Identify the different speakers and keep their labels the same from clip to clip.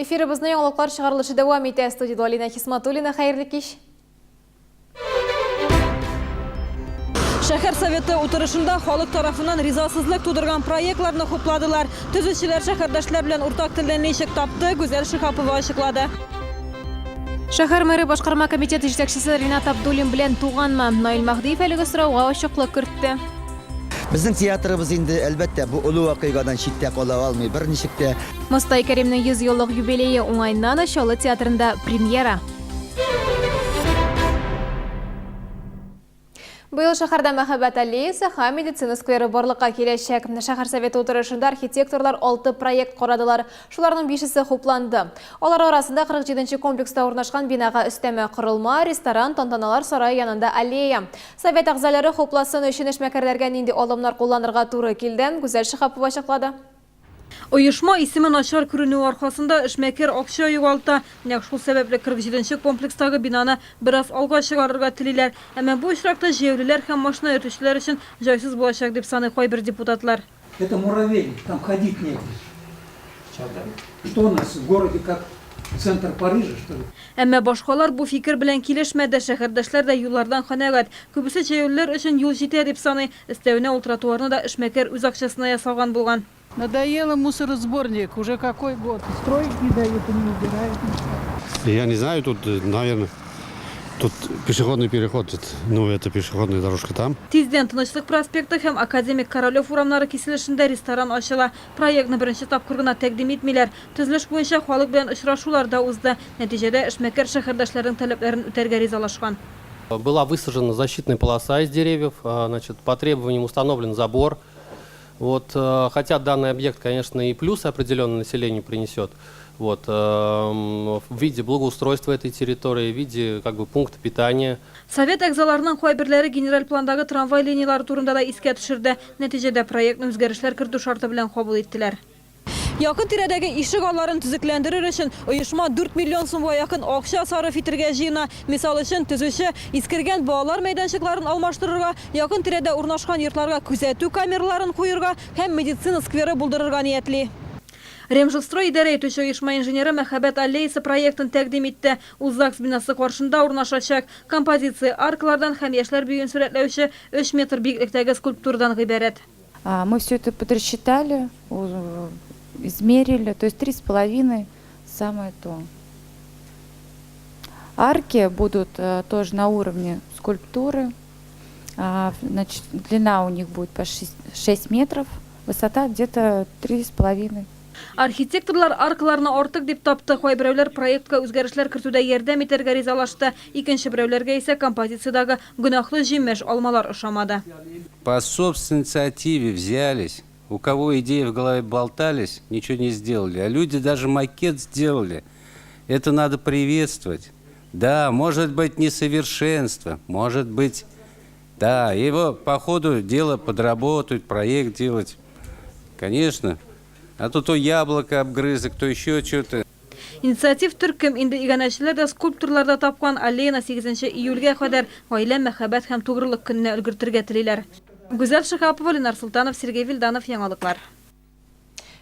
Speaker 1: Эфирибизning яңалыклар чыгарылышы дәвам итә. Студияда Алина Хисматуллина, хәерле кич.
Speaker 2: Шәһәр советы утырышында халык тарафынан ризасызлык тудырган проектларны хупладылар. Төзүчеләр шәһәрдәшләр белән уртак телдә ничек тапты, Гүзәл Шихапова ачыклады.
Speaker 1: Шәһәр мэры башкарма комитеты җитәкчесе Ринат Абдуллин белән туганмы? Наил Махдиев әлеге сорауга ачыклык кертте.
Speaker 3: Безнең театрыбыз инде әлбәттә бу олы вакыйгадан читтә кала алмый. Берничек тә
Speaker 1: Мостай Кәримнең 100 еллык юбилее уңайыннан Ачалы театрында премьера. Быел шәһәрдә мәхәббәт аллеясы һәм медицина скверы барлыкка киләчәк. Шәһәр советы утырышында архитекторлар 6 проект карадылар. Шуларның 5-се хупланды. Алар арасында 47-нче комплекста урнашкан бинага өстәмә корылма, ресторан, тантаналар сарае янында аллея. Совет әгъзалары хупласын өчен эшмәкәрләргә нинди алымнар кулланырга туры килде? Гүзәл Шихапова ачыклады.
Speaker 2: Оешма исеме начар күренү аркасында эшмәкәр акча югалта. Нәкъ шул сәбәпле 47-нче комплекстагы бинаны бераз алга чыгарырга телиләр. Әмма бу очракта җәяүлеләр һәм машина йөртүчеләр өчен җайсыз булачак дип саный кайбер депутатлар.
Speaker 4: Это муравейник, там ходить негде. Что у нас в городе как центр Парижа, что ли?
Speaker 2: Әмма башкалар бу фикер белән килешмәде. Шәһәрдәшләр дә юллардан канәгать. Күбесе җәяүлеләр өчен юл җитә дип саный. Өстәвенә ул тротуарны да эшмәкәр үз акчасына ясаган булган.
Speaker 5: Надоело мусоросборник, уже какой год. Стройки не дают и не убирают.
Speaker 6: Я не знаю, тут, наверное, тут пешеходный переход, ну это пешеходная дорожка там.
Speaker 2: Тиздән Тынычлык проспекты һәм Академик Королев урамнары киселешендә ресторан ачыла. Проектны беренче тапкыр гына тәкъдим итмиләр. Төзелеш буенча халык белән очрашулар да узды. Нәтиҗәдә эшмәкәр шәһәрдәшләрнең таләпләрен үтәргә ризалашкан.
Speaker 7: Была высажена защитная полоса из деревьев, значит, по требованиям установлен забор. Вот, хотя данный объект, конечно, и плюсы определенно населению принесет, вот, в виде благоустройства этой территории, в виде пункта питания.
Speaker 2: Совет әгъзаларының кайберләре генераль пландагы трамвай линиялары турында да искә төшерде. Нәтиҗәдә проектны үзгәрешләр кертү шарты белән кабул иттеләр. Якын тирәдәге ишек алларын төзекләндерер өчен оешма 4 миллион сумга якын акча сарыф итәргә җыена. Мисал өчен төзүче искергән балалар мәйданчыкларын алмаштырырга, якын тирәдә урнашкан йортларга күзәтү камераларын куярга һәм медицина скверы булдырырга ниятли. Ремжилстрой идарә итүче оешма инженеры Мәхәббәт аллеясы проектын тәкъдим итте. Ул ЗАГС бинасы каршында урнашачак. Композиция аркалардан һәм яшьләр бөен сурәтләүче 3 метр биеклектәге скульптурадан гыйбарәт.
Speaker 8: Мы все это подрасчитали, измерили, то есть 3,5 самое то. Арки будут тоже на уровне скульптуры. Значит, длина у них будет по 6 метров, высота где-то 3,5.
Speaker 2: Архитекторлар аркаларны артык дип тапты. Кайберәүләр проектка үзгәрешләр кертүдә ярдәм итәргә ризалашты. Икенче берәүләргә исә композициядагы гөнаһлы җимеш алмалар ошамады.
Speaker 9: По собственной инициативе взялись. У кого идеи в голове болтались, ничего не сделали. А люди даже макет сделали. Это надо приветствовать. Да, может быть несовершенство, может быть, да, его по ходу дела подработают, проект делать. Конечно. А то яблоко обгрызок, то еще что-то.
Speaker 2: Инициатив төркем инде игәнәчеләр дә скульпторларда тапкан аллеяны 8 июльгә кадәр гаилә, мәхәббәт һәм тугрылык көненә өлгертергә телиләр. Гүзәл Шихапова, Ленар Султанов, Сергей Вильданов, яңалыклар.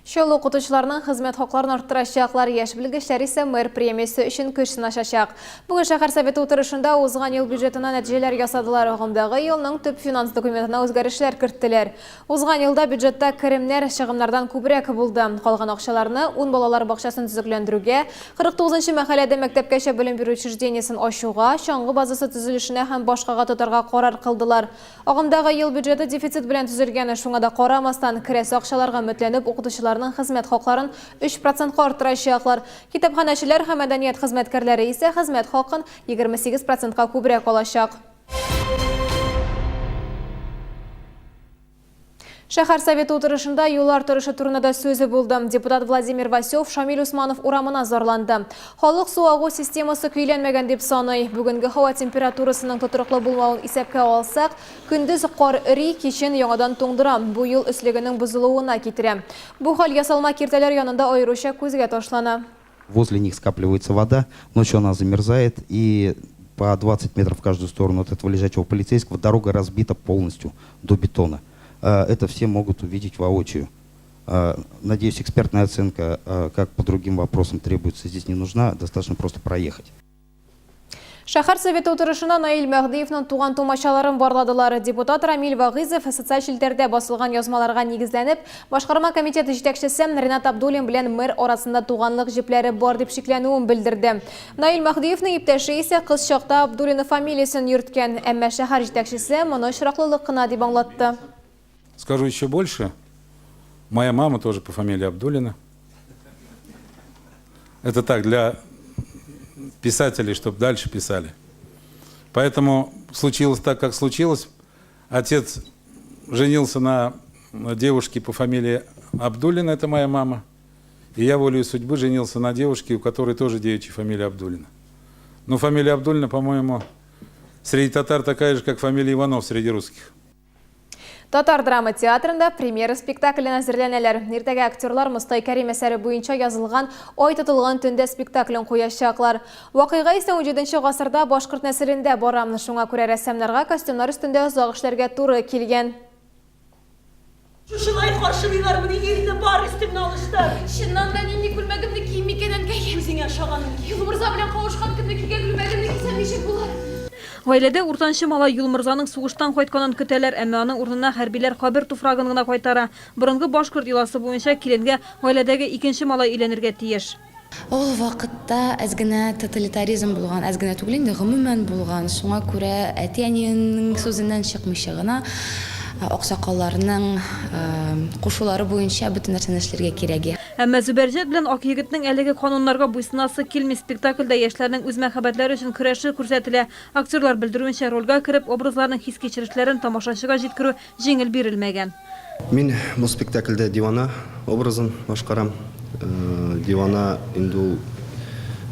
Speaker 1: Шул укытучыларның хезмәт хакларын арттырачаклар, яшь белгечләр исә мэр премиясе өчен көч сынашачак. Бүген шәһәр советы утырышында узган ел бюджетына нәтиҗәләр ясадылар. Агымдагы елның төп финанс документына үзгәрешләр керттеләр. Узган елда бюджетта керемнәр чыгымнардан күбрәк булды. Калган акчаларны 10 балалар бакчасын төзекләндерүгә, 49-нчы мәхәлләдә мәктәпкәчә белем бирү учреждениесен ачуга, чаңгы базасы төзелешенә һәм башкага тотарга карар кылдылар. Агымдагы ел бюджеты дефицит белән төзелгән, шуңа да карамастан керәсе акчаларга өметләнеп укытучылар хезмәт хакларын 3%-ка арттырачаклар. Китапханәчеләр һәм мәдәният хезмәткәрләре исә хезмәт хакын 28%-ка күбрәк алачак. Шәһәр советы утырышында юллар торышы турында сөзе булды. Депутат Владимир Васев Шамил Усманов урамына зарланды. Халык су агу системасы көйләнмәгән дип саный. Бүгенге һава температурасының тотрыклы булмавын исәпкә алсак, көндез кар эри, кичен яңадан туңдыра. Бу ел өслегенең бозылуына китерә. Бу хәл ясалма киртәләр янында аеруча күзгә ташлана.
Speaker 3: возле них скапливается вода, ночью она замерзает, и по 20 метров в каждую сторону от этого лежачего полицейского дорога разбита полностью до бетона. Это все могут увидеть воочию. Надеюсь, экспертная оценка, как по другим вопросам, требуется, здесь не нужна, достаточно просто проехать.
Speaker 1: Шәһәр советы утырышына Наил Мәгдиевнең туган тумачаларын барладылар. Депутат Рамил Вагызов социаль челтәрдә басылган язмаларга нигезләнеп, башкарма комитеты җитәкчесе Ренат Абдуллин белән мэр арасында туганлык җепләре бар дип шикләнүен белдерде. Наил Мәгдиевнең иптәше исә кыз чакта Абдуллин фамилиясын йөрткән, әмма шәһәр җитәкчесе моны очраклылык кына дип аңлатты.
Speaker 10: Скажу еще больше. Моя мама тоже по фамилии Абдуллина. Это так, для писателей, чтобы дальше писали. Поэтому случилось так, как случилось. Отец женился на девушке по фамилии Абдуллина, это моя мама. И я волею судьбы женился на девушке, у которой тоже девичья фамилия Абдуллина. Но фамилия Абдуллина, по-моему, среди татар такая же, как фамилия Иванов среди русских.
Speaker 1: Татар драма театрында премьера спектаклен әзерләнәләр. Иртәгә актерлар Мостай Кәрим әсәре буенча язылган Ай тотылган төндә спектаклен куячаклар. Вакыйга исә 17нче гасырда башкорт нәселендә бара. Шуңа күрә рәссамнарга костюмнар үстендә озак эшләргә туры килгән.
Speaker 11: Шулай каршылыйлар моны ирне бар өстемне алыштыр.
Speaker 12: Чыннан да нинди күлмәгемне кием икәнен кием.
Speaker 11: Үзеңә ошаганың ки.
Speaker 12: Юлмырза белән кавышкан көнне кигән күлмәгемне кисәм ничек булыр?
Speaker 2: Гаиләдә уртанчы малай Юлмырзаның сугыштан кайтканын көтәләр, әмма аның урынына хәрбиләр кабер туфрагын гына кайтара. Борынгы башкорт йоласы буенча киленгә гаиләдәге икенче малай өйләнергә тиеш.
Speaker 13: Ул вакытта әзгенә тоталитаризм булган, әзгенә түгел инде гомумән булган. Шуңа күрә әти-әниенең сүзеннән чыкмыйча гына аксакалларның кушулары буенча бөтен нәрсәне эшләргә кирәк.
Speaker 2: Әмма Зөбәрҗәт белән Ак егетнең әлеге кануннарга буйсынасы килми. Спектакльдә яшьләрнең үз мәхәббәтләре өчен көрәше күрсәтелә. Актерлар белдерүенчә, рольгә кереп, образларның хис-кичерешләрен тамашачыга җиткерү җиңел бирелмәгән.
Speaker 14: Мин бу спектакльдә Дивана образын башкарам. Дивана инде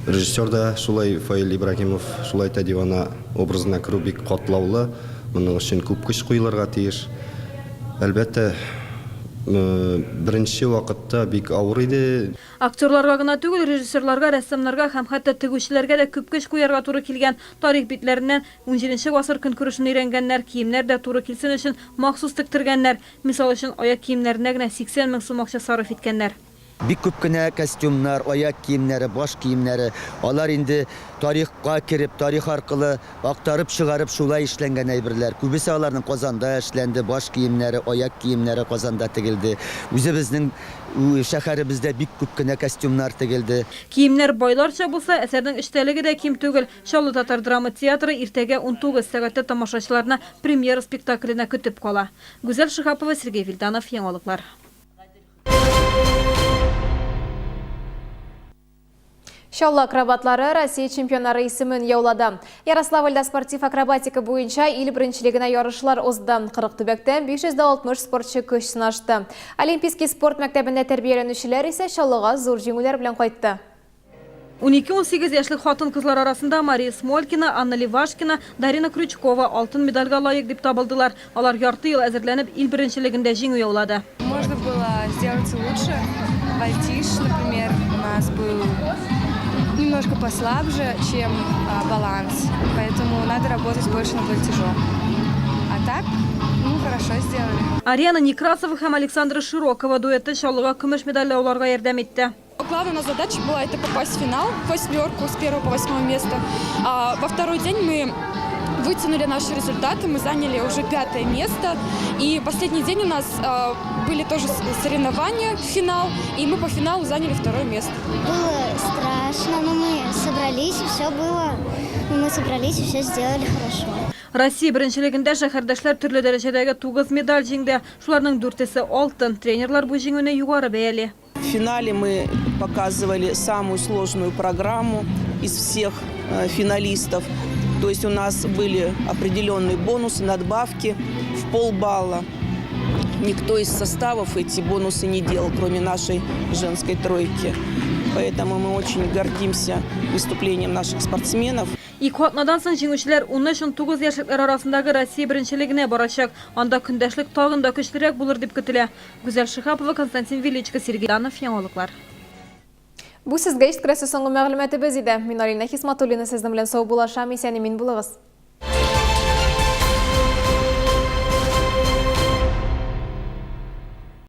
Speaker 14: режиссер да шулай Фаил Ибрагимов шулай та Дивана образына керү бик катлаулы. Моның өчен күп көч куелырга тиеш. Әлбәттә, беренче вакытта бик авыр иде.
Speaker 2: Актерларга гына түгел, режиссерларга, рәссамнарга һәм хәтта тегүчеләргә дә күп көч куярга туры килгән. Тарих битләреннән 17нче гасыр көнкүрешен өйрәнгәннәр, киемнәр дә туры килсен өчен махсус тектергәннәр. Мисал өчен аяк киемнәренә генә 80 мең сум акча сарыф иткәннәр.
Speaker 15: Бик күп кенә костюмнар, аяк киемнәре, баш киемнәре, алар инде тарихка кирип, тарих аркылы актарып чыгарып шулай эшләнгән әйберләр. Күбесе аларның Казанда эшләнде, баш киемнәре, аяк киемнәре Казанда тегелде. Үзебезнең шәһәребездә бик күп кенә костюмнар тегелде.
Speaker 2: Киемнәр байларча булса, әсәрнең эчтәлеге дә ким түгел. Чаллы татар драма театры иртәгә 19 сәгатьтә тамашачыларны премьера спектакленә көтеп кала. Гүзәл Шихапова, Сергей Вильданов, Яңалыклар.
Speaker 1: Шалла акробатлары Россия чемпионнары исемен яулады. Ярославльда спортив акробатика буенча ил беренчелегенә ярышлар узды. 40 төбәктән 560 спортчы көч сынашты. Олимпийский спорт мәктәбендә тәрбияләнүчеләр исә Шаллыга зур җиңүләр белән кайтты.
Speaker 2: 12-18 яшьлек хатын-кызлар арасында Мария Смолькина, Анна Левашкина, Дарина Крючкова алтын медальгә лаек дип табылдылар. Алар ярты ел әзерләнеп ил беренчелегендә җиңү яулады.
Speaker 16: Можно было сделать лучше. Вольтиж, например, у нас был немножко послабже, чем баланс. Поэтому надо работать больше над вольтижом. А так, хорошо сделали.
Speaker 2: Ариана Некрасова һәм Александра Широкова дуэты Шаллыга көмеш медаль алырга ярдәм итте.
Speaker 17: Главная наша задача была это попасть в финал, в 8-ку с 1 по 8 место. Во второй день мы вытянули наши результаты, мы заняли уже 5 место. И последний день у нас были тоже соревнования в финал, и мы по финалу заняли 2 место.
Speaker 18: Было страшно, но мы собрались, и все было. Мы собрались и все сделали хорошо.
Speaker 2: Россия беренчелегендә шәһәрдәшләр төрле дәрәҗәдәге 9 медаль җиңде. Шуларның 4-се алтын. Тренерлар бу җиңүне югары бәяли.
Speaker 19: В финале мы показывали самую сложную программу из всех финалистов. То есть у нас были определенные бонусы, надбавки в полбалла. Никто из составов эти бонусы не делал, кроме нашей женской тройки. Поэтому мы очень гордимся выступлением наших спортсменов.
Speaker 2: Ике атнадан соң җиңүчеләр 13-19 яшьлекләр арасындагы Россия беренчелегенә барачак. Анда көндәшлек тагын да көчлерәк булыр дип көтелә. Гүзәл Шихапова, Константин Величко, Сергей Данов, Яңалыклар.
Speaker 1: Бу сезгә ишеткерәсе соңгы мәгълүматыбыз иде. Мин Алина Хисматуллина сезнең белән сау булашам, исән-имин булыгыз.